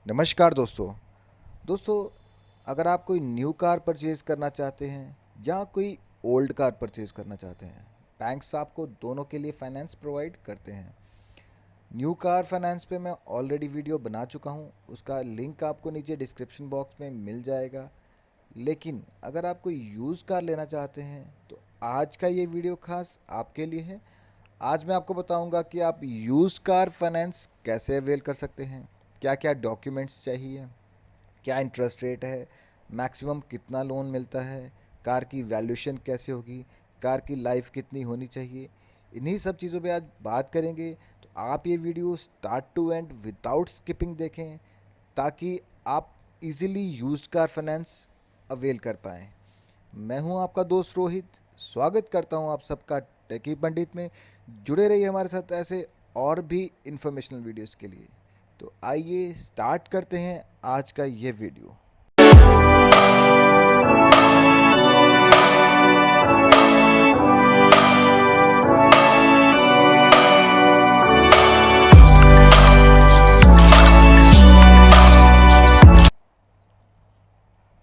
नमस्कार दोस्तों। दोस्तों, अगर आप कोई न्यू कार परचेज़ करना चाहते हैं या कोई ओल्ड कार परचेज़ करना चाहते हैं, बैंक्स आपको दोनों के लिए फाइनेंस प्रोवाइड करते हैं। न्यू कार फाइनेंस पे मैं ऑलरेडी वीडियो बना चुका हूँ, उसका लिंक आपको नीचे डिस्क्रिप्शन बॉक्स में मिल जाएगा। लेकिन अगर आप कोई यूज़ कार लेना चाहते हैं तो आज का ये वीडियो खास आपके लिए है। आज मैं आपको बताऊंगा कि आप यूज़ कार फाइनेंस कैसे अवेल कर सकते हैं, क्या क्या डॉक्यूमेंट्स चाहिए, क्या इंटरेस्ट रेट है, मैक्सिमम कितना लोन मिलता है, कार की वैल्यूएशन कैसे होगी, कार की लाइफ कितनी होनी चाहिए। इन्हीं सब चीज़ों पे आज बात करेंगे। तो आप ये video start to end without skipping देखें ताकि आप easily used car finance avail कर पाएँ। मैं हूं आपका दोस्त रोहित, स्वागत करता हूं आप सबका टेकी पंडित में। जुड़े रहिए हमारे साथ ऐसे और भी इंफॉर्मेशनल वीडियोस के लिए। तो आइए स्टार्ट करते हैं आज का ये वीडियो।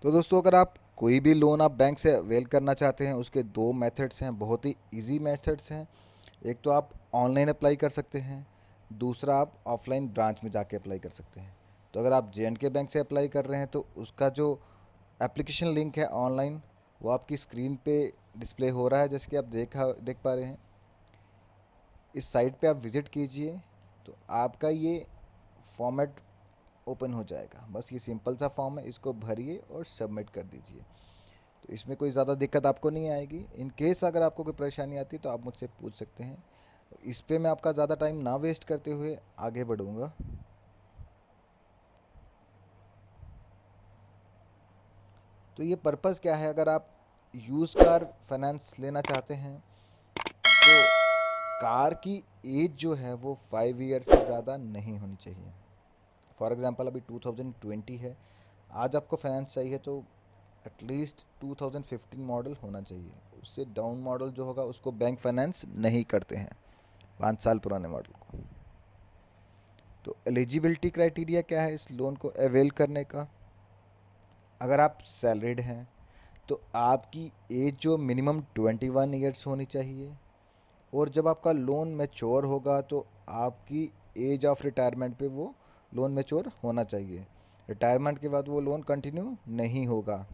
तो दोस्तों, अगर आप कोई भी लोन आप बैंक से अवेल करना चाहते हैं, उसके दो मेथड्स हैं, बहुत ही इजी मेथड्स हैं। एक तो आप ऑनलाइन अप्लाई कर सकते हैं, दूसरा आप ऑफलाइन ब्रांच में जाके अप्लाई कर सकते हैं। तो अगर आप जे बैंक से अप्लाई कर रहे हैं तो उसका जो एप्लीकेशन लिंक है ऑनलाइन, वो आपकी स्क्रीन पे डिस्प्ले हो रहा है, जैसे कि आप देख पा रहे हैं। इस साइट पे आप विज़िट कीजिए तो आपका ये फॉर्मेट ओपन हो जाएगा। बस ये सिंपल सा फॉर्म है, इसको भरिए और सबमिट कर दीजिए। तो इसमें कोई ज़्यादा दिक्कत आपको नहीं आएगी। इन केस अगर आपको कोई परेशानी आती है तो आप मुझसे पूछ सकते हैं। इस पे मैं आपका ज़्यादा टाइम ना वेस्ट करते हुए आगे बढ़ूँगा। तो ये पर्पज़ क्या है, अगर आप यूज़ कार फाइनेंस लेना चाहते हैं तो कार की एज जो है वो 5 ईयर से ज़्यादा नहीं होनी चाहिए। फॉर एग्ज़ाम्पल अभी 2020 है, आज आपको फाइनेंस चाहिए तो एटलीस्ट 2015 मॉडल होना चाहिए। उससे डाउन मॉडल जो होगा उसको बैंक फाइनेंस नहीं करते हैं, 5 साल पुराने मॉडल को। तो एलिजिबिलिटी क्राइटेरिया क्या है इस लोन को अवेल करने का? अगर आप सैलरीड हैं तो आपकी एज जो मिनिमम 21 ईयर्स होनी चाहिए, और जब आपका लोन मैच्योर होगा तो आपकी एज ऑफ रिटायरमेंट पे वो लोन मैच्योर होना चाहिए। रिटायरमेंट के बाद वो लोन कंटिन्यू नहीं होगा।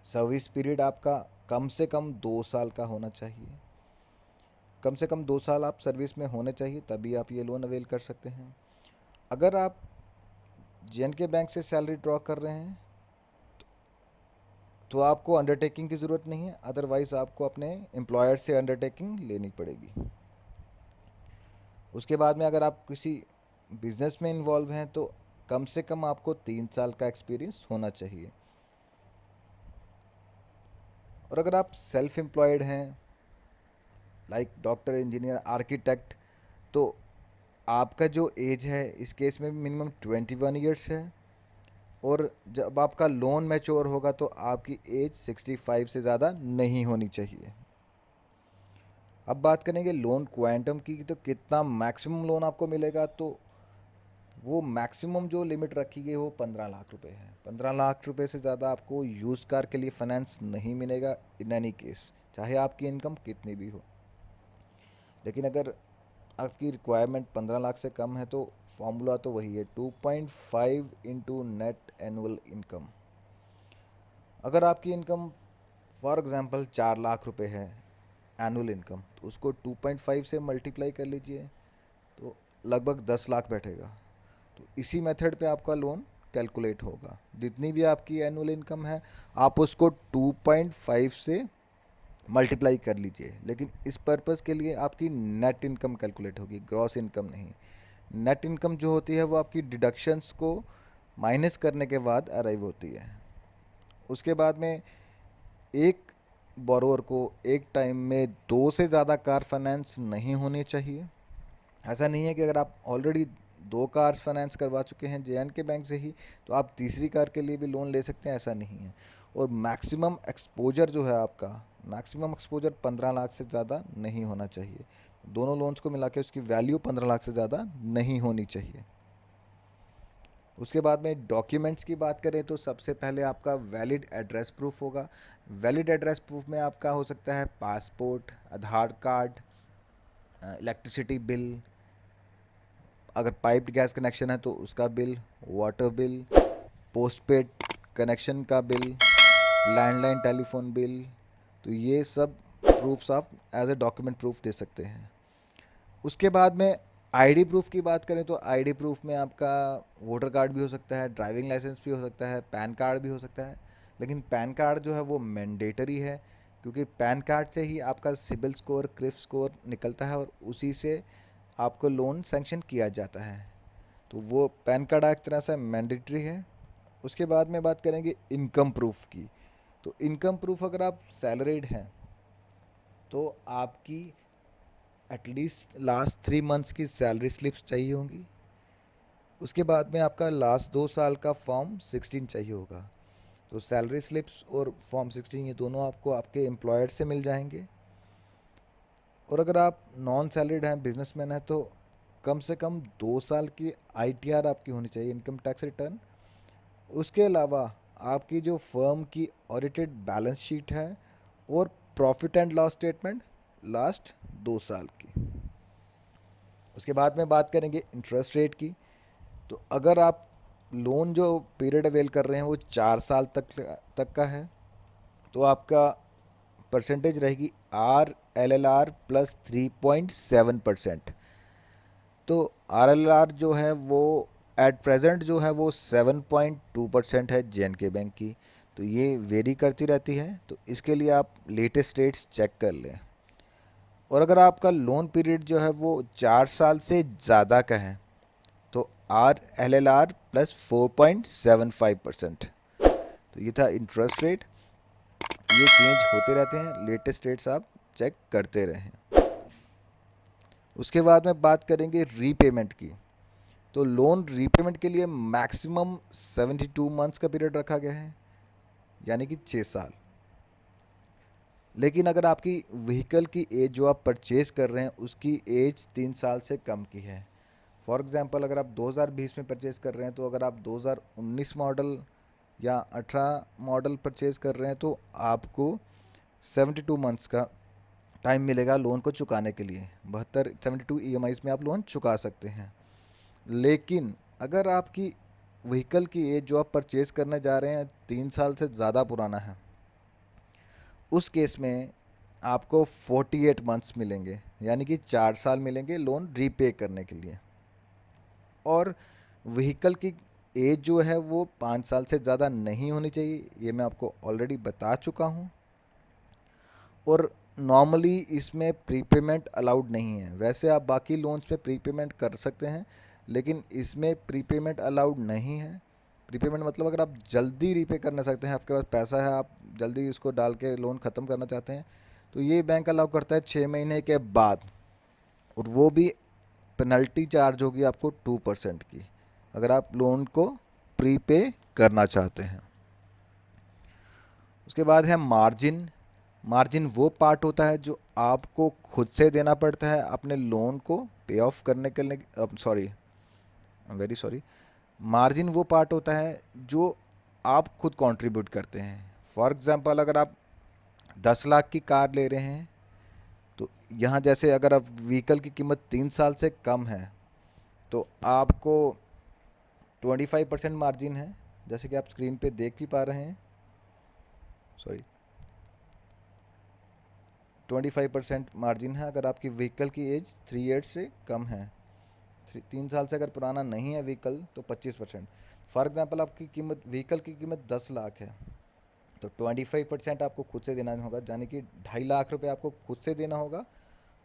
सर्विस पीरियड आपका कम से कम 2 साल का होना चाहिए। कम से कम 2 साल आप सर्विस में होने चाहिए, तभी आप ये लोन अवेल कर सकते हैं। अगर आप जे बैंक से सैलरी ड्रॉ कर रहे हैं तो आपको अंडरटेकिंग की ज़रूरत नहीं है, अदरवाइज़ आपको अपने एम्प्लॉयर से अंडरटेकिंग लेनी पड़ेगी। उसके बाद में अगर आप किसी बिजनेस में इन्वॉल्व हैं तो कम से कम आपको 3 साल का एक्सपीरियंस होना चाहिए। और अगर आप सेल्फ एम्प्लॉयड हैं, लाइक डॉक्टर, इंजीनियर, आर्किटेक्ट, तो आपका जो एज है इस केस में मिनिमम 21 ईयर्स है। और जब आपका लोन मैच्योर होगा तो आपकी एज 65 से ज़्यादा नहीं होनी चाहिए। अब बात करेंगे लोन क्वांटम की, तो कितना मैक्सिमम लोन आपको मिलेगा। तो वो मैक्सिमम जो लिमिट रखी गई वो 15 लाख रुपए है। 15 लाख रुपए से ज़्यादा आपको यूज कार के लिए फाइनेंस नहीं मिलेगा इन एनी केस, चाहे आपकी इनकम कितनी भी हो। लेकिन अगर आपकी रिक्वायरमेंट 15 लाख से कम है तो फॉर्मूला तो वही है, 2.5 इंटू नेट एनुअल इनकम। अगर आपकी इनकम फॉर एग्ज़ाम्पल 4 लाख रुपए है एनुअल इनकम, तो उसको 2.5 से मल्टीप्लाई कर लीजिए तो लगभग 10 लाख बैठेगा। तो इसी मेथड पे आपका लोन कैलकुलेट होगा। जितनी भी आपकी एनुअल इनकम है आप उसको 2.5 से मल्टीप्लाई कर लीजिए, लेकिन इस पर्पज़ के लिए आपकी नेट इनकम कैलकुलेट होगी, ग्रॉस इनकम नहीं। नेट इनकम जो होती है वो आपकी डिडक्शंस को माइनस करने के बाद अराइव होती है। उसके बाद में एक बोरोवर को एक टाइम में 2 से ज़्यादा कार फाइनेंस नहीं होनी चाहिए। ऐसा नहीं है कि अगर आप ऑलरेडी 2 कार्स फाइनेंस करवा चुके हैं जे बैंक से ही तो आप तीसरी कार के लिए भी लोन ले सकते हैं, ऐसा नहीं है। और मैक्सिमम एक्सपोजर जो है आपका, मैक्सिमम एक्सपोजर 15 लाख से ज़्यादा नहीं होना चाहिए। दोनों लोन्स को मिला के उसकी वैल्यू 15 लाख से ज़्यादा नहीं होनी चाहिए। उसके बाद में डॉक्यूमेंट्स की बात करें तो सबसे पहले आपका वैलिड एड्रेस प्रूफ होगा। वैलिड एड्रेस प्रूफ में आपका हो सकता है पासपोर्ट, आधार कार्ड, इलेक्ट्रिसिटी बिल, अगर पाइप्ड गैस कनेक्शन है तो उसका bill, water bill, postpaid connection का बिल, लैंडलाइन टेलीफोन बिल। तो ये सब प्रूफ्स आप एज ए डॉक्यूमेंट प्रूफ दे सकते हैं। उसके बाद में आईडी प्रूफ की बात करें तो आईडी प्रूफ में आपका वोटर कार्ड भी हो सकता है, ड्राइविंग लाइसेंस भी हो सकता है, पैन कार्ड भी हो सकता है। लेकिन पैन कार्ड जो है वो मैंडेटरी है, क्योंकि पैन कार्ड से ही आपका सिबिल स्कोर, क्रिफ स्कोर निकलता है और उसी से आपको लोन सैंक्शन किया जाता है। तो वो पैन कार्ड एक तरह से मैंडेटरी है। उसके बाद में बात करेंगे इनकम प्रूफ की। तो इनकम प्रूफ अगर आप सैलरीड हैं तो आपकी एटलीस्ट लास्ट 3 मंथ्स की सैलरी स्लिप्स चाहिए होंगी। उसके बाद में आपका लास्ट 2 साल का फॉर्म 16 चाहिए होगा। तो सैलरी स्लिप्स और फॉर्म 16 ये दोनों आपको आपके एम्प्लॉयर से मिल जाएंगे। और अगर आप नॉन सैलरीड हैं, बिजनेसमैन हैं, तो कम से कम 2 साल की आईटीआर आपकी होनी चाहिए, इनकम टैक्स रिटर्न। उसके अलावा आपकी जो फर्म की ऑडिटेड बैलेंस शीट है और profit and loss statement last 2 साल की। उसके बाद में बात करेंगे इंटरेस्ट रेट की। तो अगर आप लोन जो पीरियड अवेल कर रहे हैं वो 4 साल तक का है तो आपका परसेंटेज रहेगी RLLR प्लस 3.7%। तो RLLR जो है वो एट प्रेजेंट जो है वो 7.2% है JNK बैंक की। तो ये वेरी करती रहती है, तो इसके लिए आप लेटेस्ट रेट्स चेक कर लें। और अगर आपका लोन पीरियड जो है वो 4 साल से ज़्यादा का है तो RLLR प्लस 4.75%। तो ये था इंटरेस्ट रेट। ये चेंज होते रहते हैं, लेटेस्ट रेट्स आप चेक करते रहें। उसके बाद में बात करेंगे रीपेमेंट की। तो लोन रीपेमेंट के लिए मैक्सिमम 72 मंथ्स का पीरियड रखा गया है, यानी कि 6 साल। लेकिन अगर आपकी व्हीकल की एज जो आप परचेज़ कर रहे हैं उसकी एज 3 साल से कम की है, फॉर एग्ज़ाम्पल अगर आप 2020 में परचेज़ कर रहे हैं तो अगर आप 2019 मॉडल या 18 मॉडल परचेज़ कर रहे हैं तो आपको 72 मंथ्स का टाइम मिलेगा लोन को चुकाने के लिए। 72 EMIs में आप लोन चुका सकते हैं। लेकिन अगर आपकी व्हीकल की एज जो आप परचेज़ करने जा रहे हैं 3 साल से ज़्यादा पुराना है, उस केस में आपको 48 मंथ्स मिलेंगे, यानी कि 4 साल मिलेंगे लोन रीपे करने के लिए। और व्हीकल की एज जो है वो 5 साल से ज़्यादा नहीं होनी चाहिए, ये मैं आपको ऑलरेडी बता चुका हूँ। और नॉर्मली इसमें प्रीपेमेंट अलाउड नहीं है। वैसे आप बाकी लोन्स पे प्रीपेमेंट कर सकते हैं, लेकिन इसमें प्रीपेमेंट अलाउड नहीं है। प्रीपेमेंट मतलब अगर आप जल्दी रीपे करना चाहते हैं, आपके पास पैसा है, आप जल्दी इसको डाल के लोन ख़त्म करना चाहते हैं, तो ये बैंक अलाउ करता है 6 महीने के बाद। और वो भी पेनल्टी चार्ज होगी आपको 2% की, अगर आप लोन को प्रीपे करना चाहते हैं। उसके बाद है मार्जिन। मार्जिन वो पार्ट होता है जो आपको खुद से देना पड़ता है अपने लोन को पे ऑफ करने के लिए। Sorry, very sorry. मार्जिन वो पार्ट होता है जो आप खुद कंट्रीब्यूट करते हैं। फॉर एग्जांपल अगर आप 10 लाख की कार ले रहे हैं तो यहाँ जैसे अगर आप व्हीकल की कीमत 3 साल से कम है तो आपको 25% मार्जिन है, जैसे कि आप स्क्रीन पे देख भी पा रहे हैं। सॉरी, 25% मार्जिन है अगर आपकी व्हीकल की एज 3 ईयर्स से कम है। 3 साल से अगर पुराना नहीं है व्हीकल तो 25%। फॉर एग्जांपल आपकी कीमत, व्हीकल की कीमत 10 लाख है तो 25% आपको खुद से देना होगा, यानी कि 2.5 लाख रुपए आपको खुद से देना होगा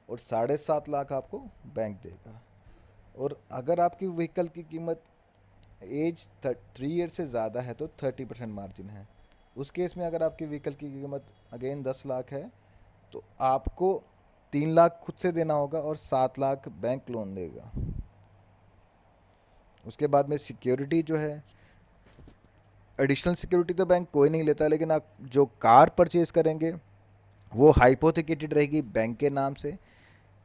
और 7.5 लाख आपको बैंक देगा। और अगर आपकी व्हीकल की कीमत एज 3 ईयर से ज़्यादा है तो 30% मार्जिन है। उस केस में अगर आपकी व्हीकल की कीमत अगेन 10 लाख है तो आपको 3 लाख खुद से देना होगा और 7 लाख बैंक लोन देगा। उसके बाद में सिक्योरिटी जो है, एडिशनल सिक्योरिटी तो बैंक कोई नहीं लेता, लेकिन आप जो कार परचेज़ करेंगे वो हाइपोथेकेटेड रहेगी बैंक के नाम से।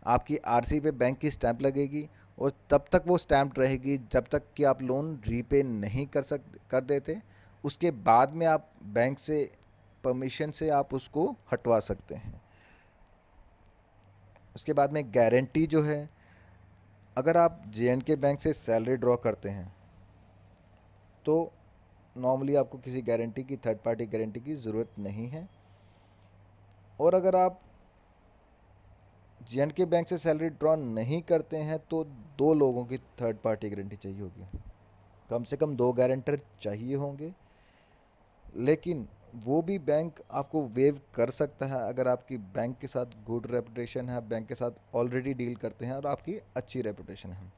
आपकी आरसी पे बैंक की स्टैंप लगेगी और तब तक वो स्टैम्प रहेगी जब तक कि आप लोन रीपे नहीं कर देते। उसके बाद में आप बैंक से परमिशन से आप उसको हटवा सकते हैं। उसके बाद में गारंटी जो है, अगर आप जे बैंक से सैलरी ड्रॉ करते हैं तो नॉर्मली आपको किसी गारंटी की, थर्ड पार्टी गारंटी की ज़रूरत नहीं है। और अगर आप जे बैंक से सैलरी ड्रॉ नहीं करते हैं तो 2 लोगों की थर्ड पार्टी गारंटी चाहिए होगी, कम से कम 2 गारंटर चाहिए होंगे। लेकिन वो भी बैंक आपको वेव कर सकता है अगर आपकी बैंक के साथ गुड रेपुटेशन है, बैंक के साथ ऑलरेडी डील करते हैं और आपकी अच्छी रेपुटेशन है।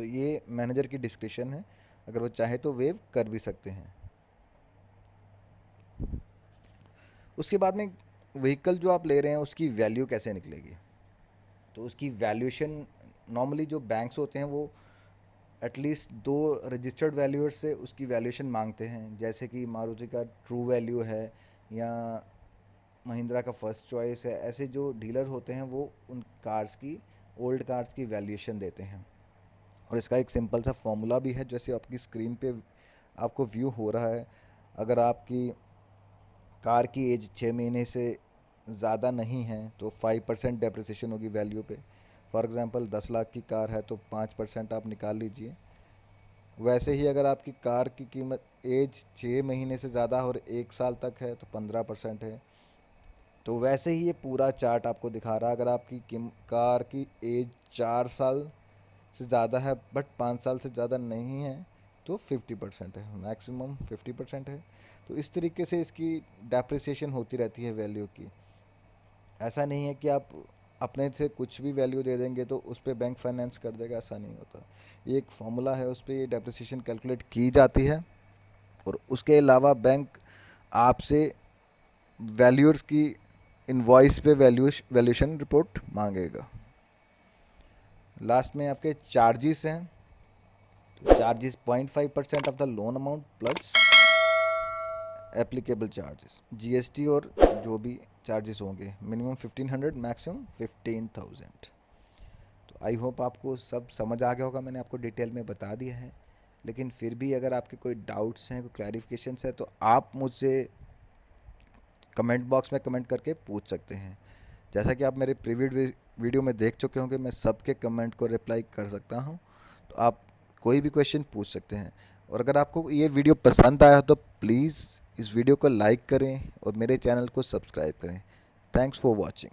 ये मैनेजर की डिस्क्रिप्शन है, अगर वो चाहे तो वेव कर भी सकते हैं। उसके बाद में व्हीकल जो आप ले रहे हैं उसकी वैल्यू कैसे निकलेगी, तो उसकी वैल्यूएशन नॉर्मली जो बैंक्स होते हैं वो एटलीस्ट 2 रजिस्टर्ड वैल्यूअर से उसकी वैल्यूएशन मांगते हैं, जैसे कि मारुति का ट्रू वैल्यू है या महिंद्रा का फर्स्ट चॉइस है। ऐसे जो डीलर होते हैं वो उन कार्स की, ओल्ड कार्स की वैल्यूएशन देते हैं। और इसका एक सिंपल सा फॉर्मूला भी है, जैसे आपकी स्क्रीन पे आपको व्यू हो रहा है। अगर आपकी कार की एज 6 महीने से ज़्यादा नहीं है तो 5% डेप्रिसिएशन होगी वैल्यू पे। फॉर एग्ज़ाम्पल 10 लाख की कार है तो 5% आप निकाल लीजिए। वैसे ही अगर आपकी कार की कीमत एज 6 महीने से ज़्यादा और 1 साल तक है तो 15% है। तो वैसे ही ये पूरा चार्ट आपको दिखा रहा है, अगर आपकी कार की एज 4 साल से ज़्यादा है बट 5 साल से ज़्यादा नहीं है तो 50% है, मैक्सिमम 50% है। तो इस तरीके से इसकी डेप्रिसिएशन होती रहती है वैल्यू की। ऐसा नहीं है कि आप अपने से कुछ भी वैल्यू दे देंगे तो उस पर बैंक फाइनेंस कर देगा, ऐसा नहीं होता। ये एक फॉर्मूला है, उस पर ये डेप्रिसिएशन कैलकुलेट की जाती है। और उसके अलावा बैंक आपसे वैल्यूअर्स की इनवॉइस पे वैल्यूएशन रिपोर्ट मांगेगा। लास्ट में आपके चार्जेस हैं। Charges 0.5% of the loan amount plus applicable charges, GST और जो भी चार्जेस होंगे, मिनिमम 1500, मैक्सिमम 15,000। तो आई होप आपको सब समझ आ गया होगा, मैंने आपको डिटेल में बता दिया है। लेकिन फिर भी अगर आपके कोई डाउट्स हैं, कोई क्लैरिफिकेशंस है तो आप मुझसे कमेंट बॉक्स में कमेंट करके पूछ सकते हैं। जैसा कि आप मेरे प्रीवियस वीडियो में देख चुके होंगे, मैं सबके कमेंट को रिप्लाई कर सकता हूं। तो आप कोई भी क्वेश्चन पूछ सकते हैं। और अगर आपको ये वीडियो पसंद आया तो प्लीज़ इस वीडियो को लाइक करें और मेरे चैनल को सब्सक्राइब करें। Thanks for watching.